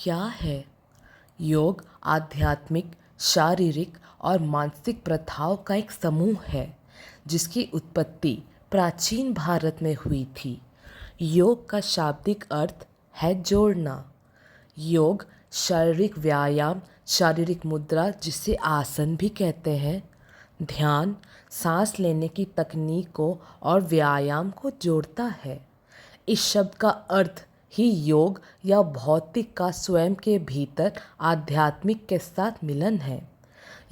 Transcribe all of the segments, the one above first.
क्या है? योग आध्यात्मिक, शारीरिक और मानसिक प्रथाओं का एक समूह है जिसकी उत्पत्ति प्राचीन भारत में हुई थी। योग का शाब्दिक अर्थ है जोड़ना। योग शारीरिक व्यायाम, शारीरिक मुद्रा जिसे आसन भी कहते हैं, ध्यान, सांस लेने की तकनीकों और व्यायाम को जोड़ता है। इस शब्द का अर्थ ही योग या भौतिक का स्वयं के भीतर आध्यात्मिक के साथ मिलन है।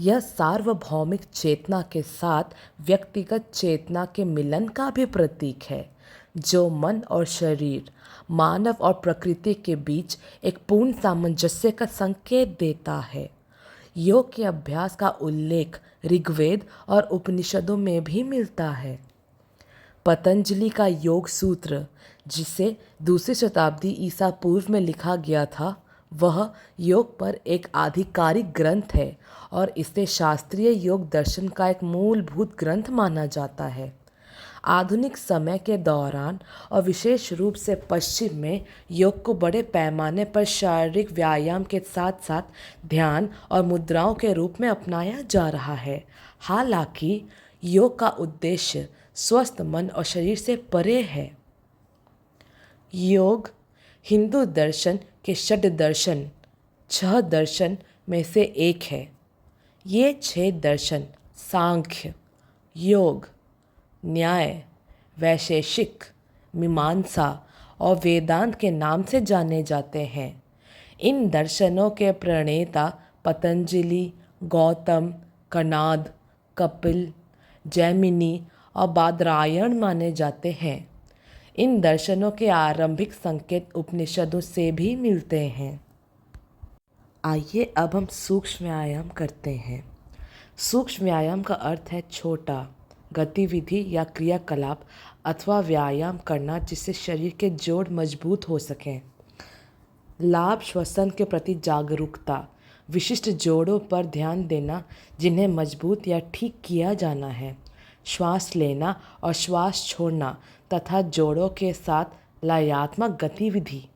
यह सार्वभौमिक चेतना के साथ व्यक्तिगत चेतना के मिलन का भी प्रतीक है, जो मन और शरीर, मानव और प्रकृति के बीच एक पूर्ण सामंजस्य का संकेत देता है। योग के अभ्यास का उल्लेख ऋग्वेद और उपनिषदों में भी मिलता है। पतंजलि का योग सूत्र, जिसे दूसरी शताब्दी ईसा पूर्व में लिखा गया था, वह योग पर एक आधिकारिक ग्रंथ है और इसे शास्त्रीय योग दर्शन का एक मूलभूत ग्रंथ माना जाता है। आधुनिक समय के दौरान और विशेष रूप से पश्चिम में योग को बड़े पैमाने पर शारीरिक व्यायाम के साथ साथ ध्यान और मुद्राओं के रूप में अपनाया जा रहा है। हालांकि योग का उद्देश्य स्वस्थ मन और शरीर से परे है। योग हिंदू दर्शन के षड दर्शन, 6 दर्शन में से एक है। ये 6 दर्शन सांख्य, योग, न्याय, वैशेषिक, मीमांसा और वेदांत के नाम से जाने जाते हैं। इन दर्शनों के प्रणेता पतंजलि, गौतम, कणाद, कपिल, जैमिनी और बादरायण माने जाते हैं। इन दर्शनों के आरंभिक संकेत उपनिषदों से भी मिलते हैं। आइए अब हम सूक्ष्म व्यायाम करते हैं। सूक्ष्म व्यायाम का अर्थ है छोटा गतिविधि या क्रियाकलाप अथवा व्यायाम करना जिससे शरीर के जोड़ मजबूत हो सकें। लाभ श्वसन के प्रति जागरूकता, विशिष्ट जोड़ों पर ध्यान देना जिन्हें मजबूत या ठीक किया जाना है। श्वास लेना और श्वास छोड़ना तथा जोड़ों के साथ लयात्मक गतिविधि।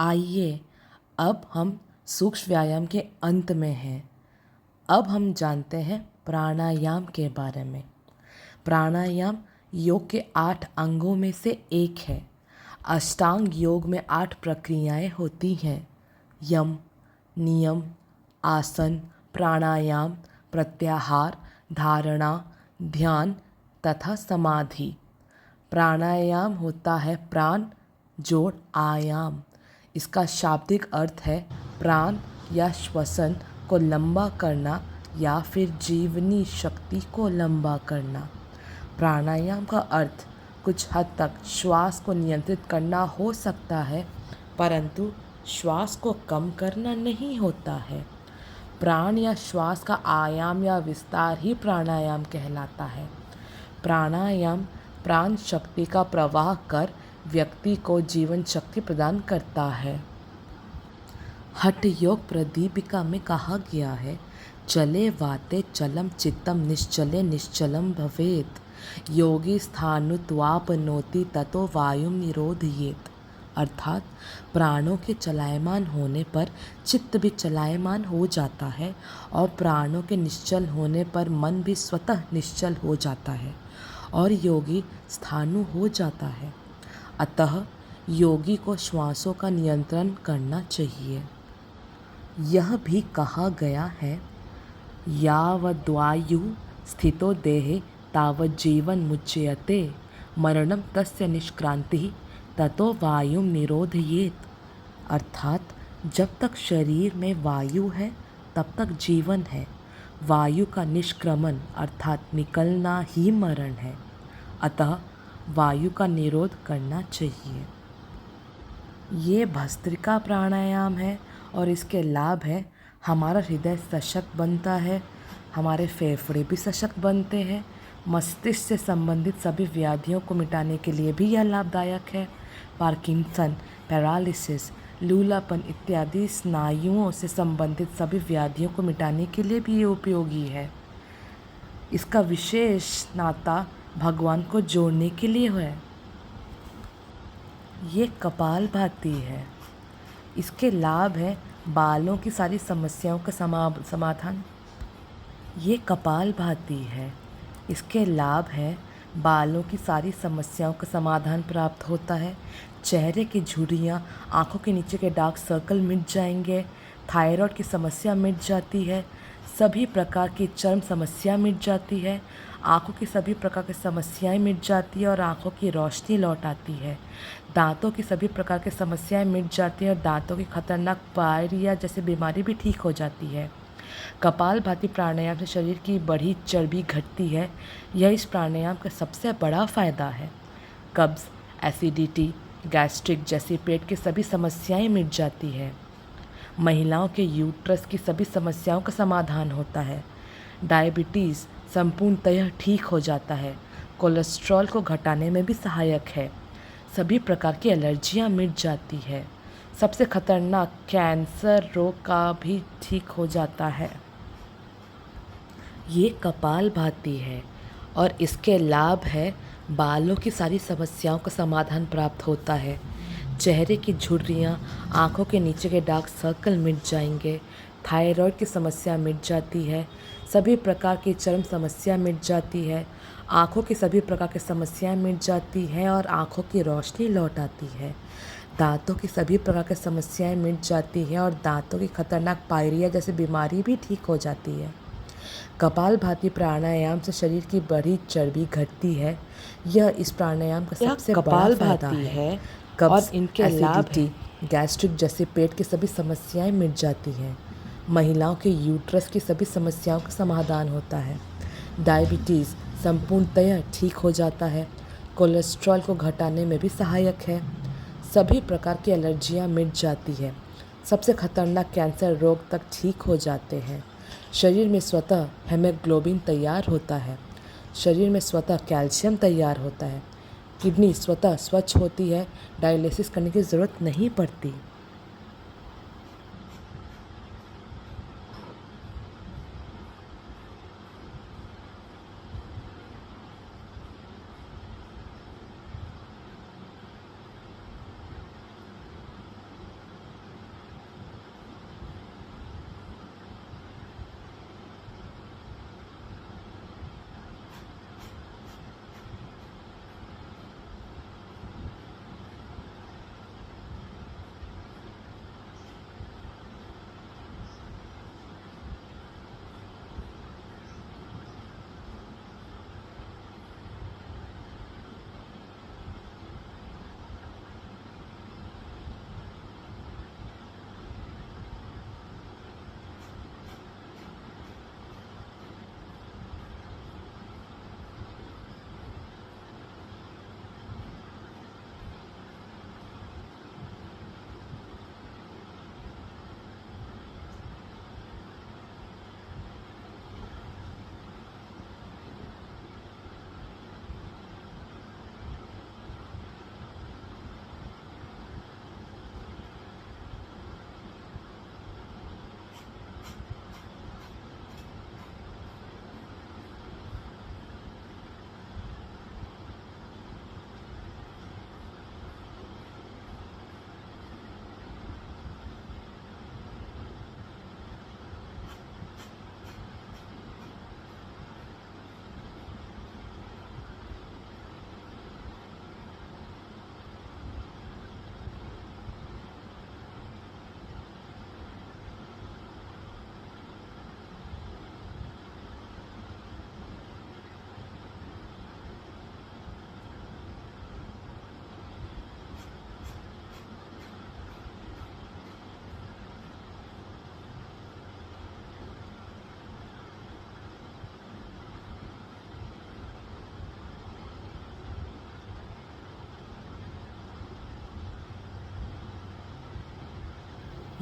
आइए अब हम सूक्ष्म व्यायाम के अंत में हैं। अब हम जानते हैं प्राणायाम के बारे में। प्राणायाम योग के 8 अंगों में से एक है। अष्टांग योग में 8 प्रक्रियाएं होती हैं। यम, नियम, आसन, प्राणायाम, प्रत्याहार, धारणा, ध्यान तथा समाधि। प्राणायाम होता है प्राण जोड़ आयाम। इसका शाब्दिक अर्थ है प्राण या श्वसन को लंबा करना या फिर जीवनी शक्ति को लंबा करना। प्राणायाम का अर्थ कुछ हद तक श्वास को नियंत्रित करना हो सकता है, परंतु श्वास को कम करना नहीं होता है। प्राण या श्वास का आयाम या विस्तार ही प्राणायाम कहलाता है। प्राणायाम प्राण शक्ति का प्रवाह कर व्यक्ति को जीवन शक्ति प्रदान करता है। हठ योग प्रदीपिका में कहा गया है, चले वाते चलम चित्तम निश्चले निश्चलम भवेत, योगी स्थानुत्वापनोति ततो वायुम निरोधयेत। अर्थात प्राणों के चलायमान होने पर चित्त भी चलायमान हो जाता है और प्राणों के निश्चल होने पर मन भी स्वतः निश्चल हो जाता है और योगी स्थाणु हो जाता है। अतः योगी को श्वासों का नियंत्रण करना चाहिए। यह भी कहा गया है, यावद्वायु स्थितो देहे तावत् जीवन मुच्यते, मरणम तस्य निष्क्रांति ततो वायुम निरोधयेत। अर्थात जब तक शरीर में वायु है तब तक जीवन है। वायु का निष्क्रमण अर्थात निकलना ही मरण है। अतः वायु का निरोध करना चाहिए। ये भस्त्रिका प्राणायाम है और इसके लाभ है, हमारा हृदय सशक्त बनता है, हमारे फेफड़े भी सशक्त बनते हैं, मस्तिष्क से संबंधित सभी व्याधियों को मिटाने के लिए भी यह लाभदायक है। पार्किंसन, पैरालिसिस, लूलापन इत्यादि स्नायुओं से संबंधित सभी व्याधियों को मिटाने के लिए भी ये उपयोगी है। इसका विशेष नाता भगवान को जोड़ने के लिए है। ये कपालभाति है। इसके लाभ है बालों की सारी समस्याओं का समाधान। ये कपालभाति है। इसके लाभ है बालों की सारी समस्याओं का समाधान प्राप्त होता है। चेहरे की झुर्रियाँ, आँखों के नीचे के डार्क सर्कल मिट जाएंगे। थायराइड की समस्या मिट जाती है। सभी प्रकार की चर्म समस्या मिट जाती है। आँखों की सभी प्रकार की समस्याएं मिट जाती है और आँखों की रोशनी लौट आती है। दांतों की सभी प्रकार की समस्याएं मिट जाती है और दांतों की खतरनाक पायरिया जैसी बीमारी भी ठीक हो जाती है। कपालभाति प्राणायाम से शरीर की बढ़ी चर्बी घटती है। यह इस प्राणायाम का सबसे बड़ा फायदा है। कब्ज, एसिडिटी, गैस्ट्रिक जैसी पेट की सभी समस्याएं मिट जाती है। महिलाओं के यूट्रस की सभी समस्याओं का समाधान होता है। डायबिटीज़ संपूर्णतः ठीक हो जाता है। कोलेस्ट्रॉल को घटाने में भी सहायक है। सभी प्रकार की एलर्जियां मिट जाती है। सबसे खतरनाक कैंसर रोग का भी ठीक हो जाता है। ये कपालभाति है और इसके लाभ है बालों की सारी समस्याओं का समाधान प्राप्त होता है। चेहरे की झुर्रियाँ, आँखों के नीचे के डार्क सर्कल मिट जाएंगे। थायराइड की समस्या मिट जाती है। सभी प्रकार की चर्म समस्या मिट जाती है। आँखों की सभी प्रकार की समस्याएं मिट जाती हैं और आँखों की रोशनी लौट आती है। दांतों की सभी प्रकार की समस्याएं मिट जाती हैं और दांतों की खतरनाक पायरिया जैसी बीमारी भी ठीक हो जाती है। कपालभाति प्राणायाम से शरीर की बढ़ी चर्बी घटती है। यह इस प्राणायाम का सबसे बड़ा फायदा है। कब्ज, इनके एसिडिटी, गैस्ट्रिक जैसे पेट की सभी समस्याएं मिट जाती हैं। महिलाओं के यूट्रस की सभी समस्याओं का समाधान होता है। डायबिटीज़ संपूर्णतः ठीक हो जाता है। कोलेस्ट्रॉल को घटाने में भी सहायक है। सभी प्रकार की एलर्जियां मिट जाती है। सबसे खतरनाक कैंसर रोग तक ठीक हो जाते हैं। शरीर में स्वतः हेमोग्लोबिन तैयार होता है। शरीर में स्वतः कैल्शियम तैयार होता है। किडनी स्वतः स्वच्छ होती है। डायलिसिस करने की ज़रूरत नहीं पड़ती।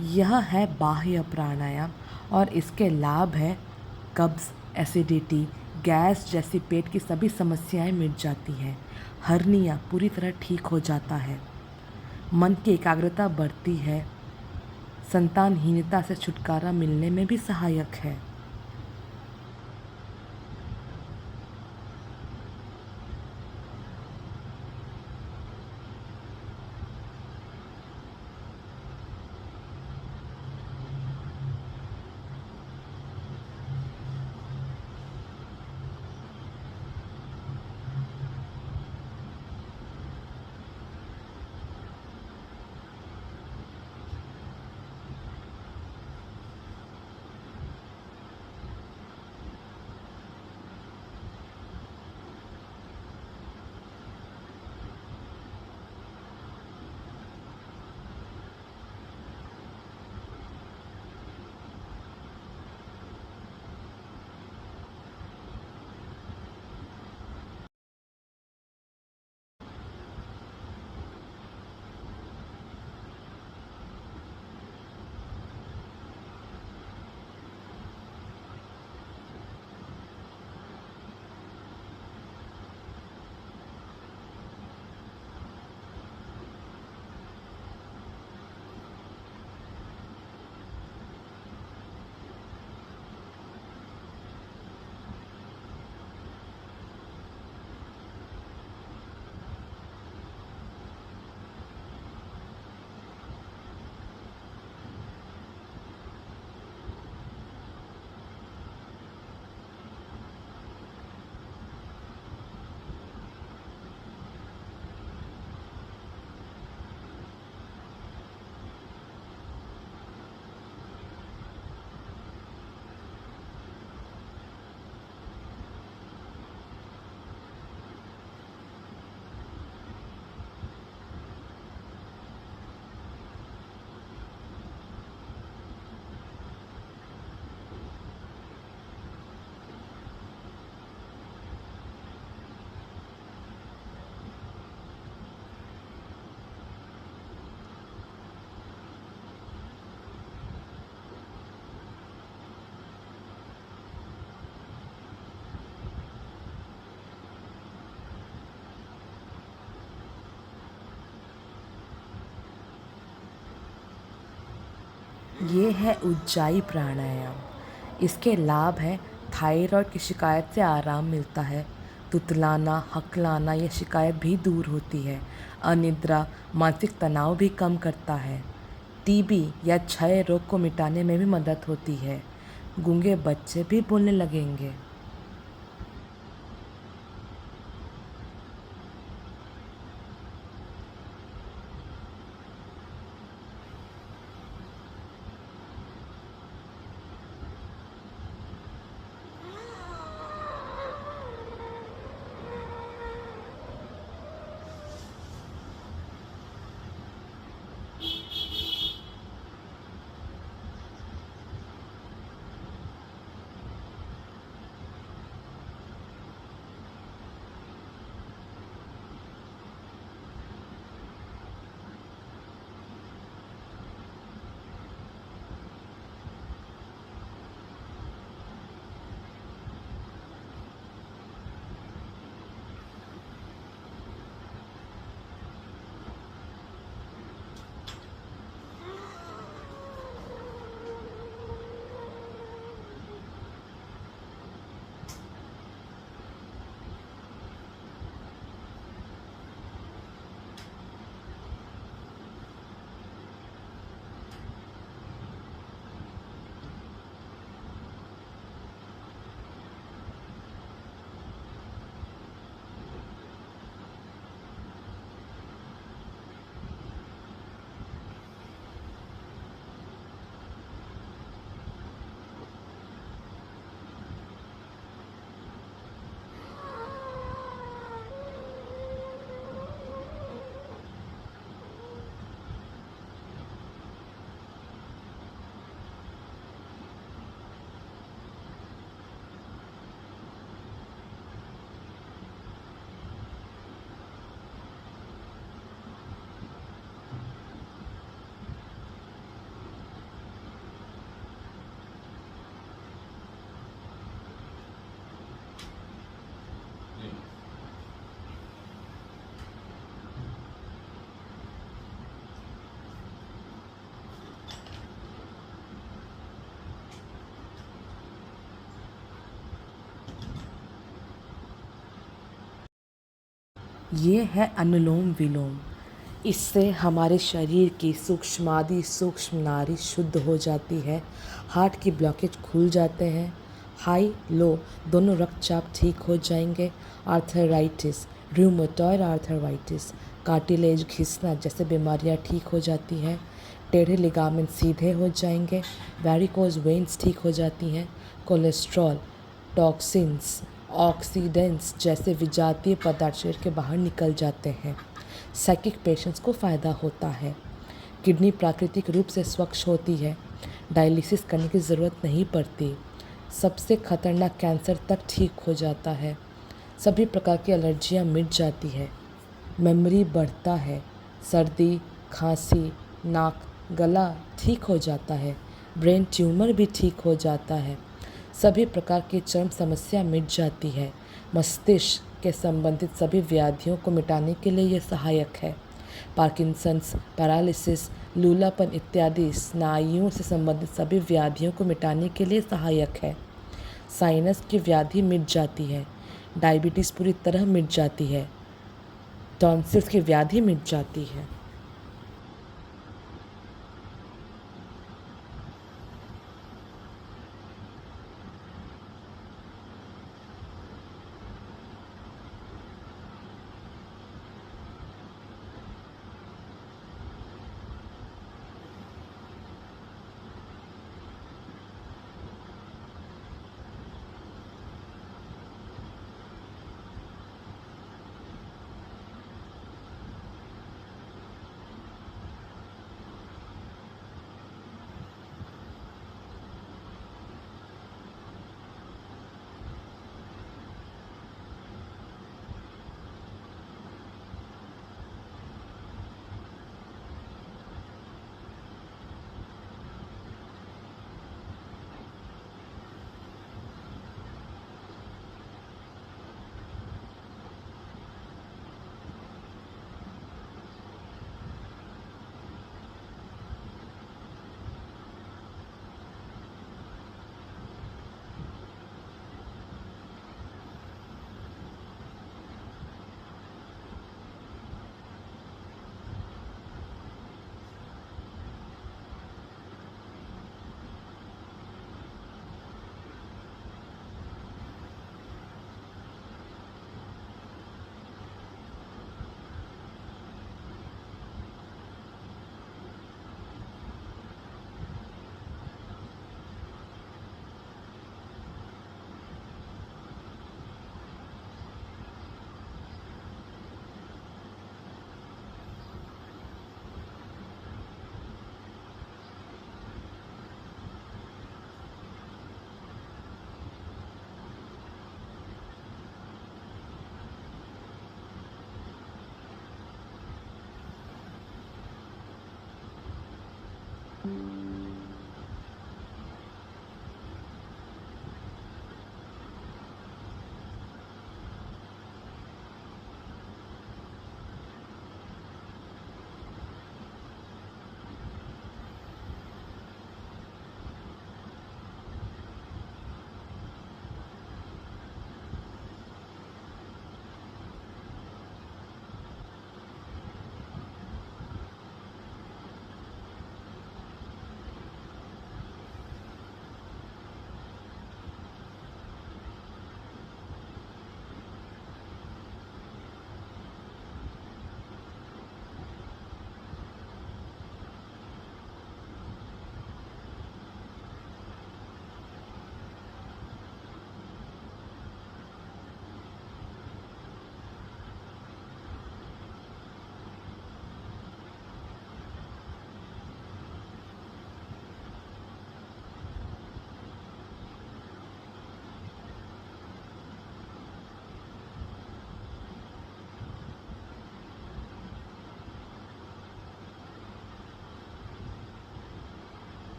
यह है बाह्य प्राणायाम और इसके लाभ है कब्ज़, एसिडिटी, गैस जैसी पेट की सभी समस्याएं मिट जाती हैं। हर्निया पूरी तरह ठीक हो जाता है। मन की एकाग्रता बढ़ती है। संतानहीनता से छुटकारा मिलने में भी सहायक है। ये है उज्जाई प्राणायाम। इसके लाभ है थायराइड की शिकायत से आराम मिलता है। तुतलाना, हकलाना ये शिकायत भी दूर होती है। अनिद्रा, मानसिक तनाव भी कम करता है। टीबी या क्षय रोग को मिटाने में भी मदद होती है। गूंगे बच्चे भी बोलने लगेंगे। ये है अनुलोम विलोम। इससे हमारे शरीर की सूक्ष्मादि सूक्ष्म नाड़ी शुद्ध हो जाती है, हार्ट की ब्लॉकेज खुल जाते हैं, हाई लो दोनों रक्तचाप ठीक हो जाएंगे, आर्थराइटिस, रूमेटॉइड आर्थराइटिस, कार्टिलेज घिसना जैसे बीमारियां ठीक हो जाती हैं, टेढ़े लिगामेंट सीधे हो जाएंगे, वैरिकोज वेन्स ठीक हो जाती हैं, कोलेस्ट्रॉल, टॉक्सिन्स, ऑक्सीडेंट्स जैसे विजातीय पदार्थ शरीर के बाहर निकल जाते हैं। साइकिक पेशेंट्स को फ़ायदा होता है। किडनी प्राकृतिक रूप से स्वच्छ होती है, डायलिसिस करने की ज़रूरत नहीं पड़ती। सबसे खतरनाक कैंसर तक ठीक हो जाता है। सभी प्रकार की एलर्जियां मिट जाती है। मेमोरी बढ़ता है। सर्दी, खांसी, नाक, गला ठीक हो जाता है। ब्रेन ट्यूमर भी ठीक हो जाता है। सभी प्रकार की चर्म समस्या मिट जाती है। मस्तिष्क के संबंधित सभी व्याधियों को मिटाने के लिए यह सहायक है। पार्किंसंस, पैरालिसिस, लूलापन इत्यादि स्नायुओं से संबंधित सभी व्याधियों को मिटाने के लिए सहायक है। साइनस की व्याधि मिट जाती है। डायबिटीज़ पूरी तरह मिट जाती है। टॉन्सिल्स की व्याधि मिट जाती है।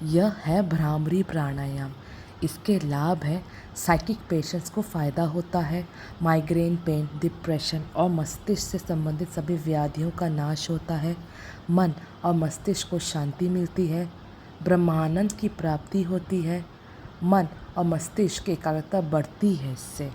यह है भ्रामरी प्राणायाम। इसके लाभ है साइकिक पेशेंट्स को फ़ायदा होता है, माइग्रेन पेन, डिप्रेशन और मस्तिष्क से संबंधित सभी व्याधियों का नाश होता है, मन और मस्तिष्क को शांति मिलती है, ब्रह्मानंद की प्राप्ति होती है, मन और मस्तिष्क की एकाग्रता बढ़ती है इससे।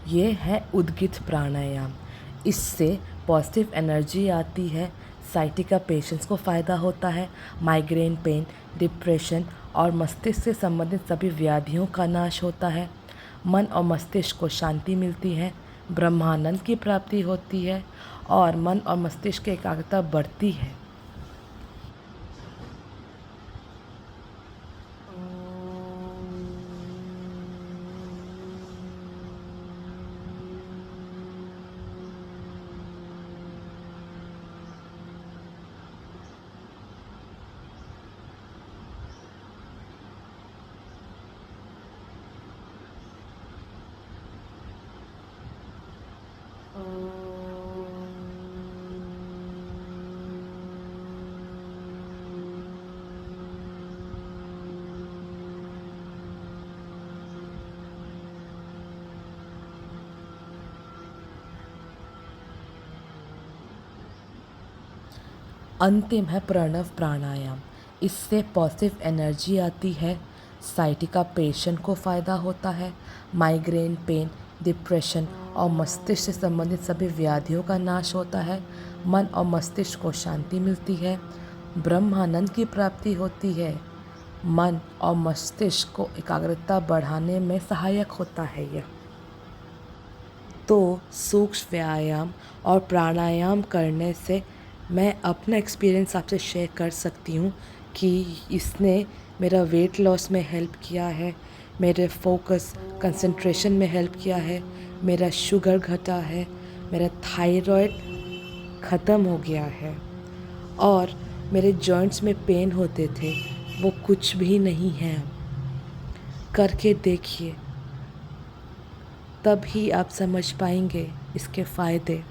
ये है उद्गित प्राणायाम। इससे पॉजिटिव एनर्जी आती है, साइटिका पेशेंट्स को फ़ायदा होता है, माइग्रेन पेन, डिप्रेशन और मस्तिष्क से संबंधित सभी व्याधियों का नाश होता है, मन और मस्तिष्क को शांति मिलती है, ब्रह्मानंद की प्राप्ति होती है और मन और मस्तिष्क की एकाग्रता बढ़ती है। अंतिम है प्रणव प्राणायाम। इससे पॉजिटिव एनर्जी आती है, साइटिका पेशेंट को फ़ायदा होता है, माइग्रेन पेन, डिप्रेशन और मस्तिष्क से संबंधित सभी व्याधियों का नाश होता है, मन और मस्तिष्क को शांति मिलती है, ब्रह्मानंद की प्राप्ति होती है, मन और मस्तिष्क को एकाग्रता बढ़ाने में सहायक होता है यह। तो सूक्ष्म व्यायाम और प्राणायाम करने से मैं अपना एक्सपीरियंस आपसे शेयर कर सकती हूँ कि इसने मेरा वेट लॉस में हेल्प किया है, मेरे फोकस कंसंट्रेशन में हेल्प किया है, मेरा शुगर घटा है, मेरा थायराइड ख़त्म हो गया है और मेरे जॉइंट्स में पेन होते थे वो कुछ भी नहीं है अब। करके देखिए, तब ही आप समझ पाएंगे इसके फ़ायदे।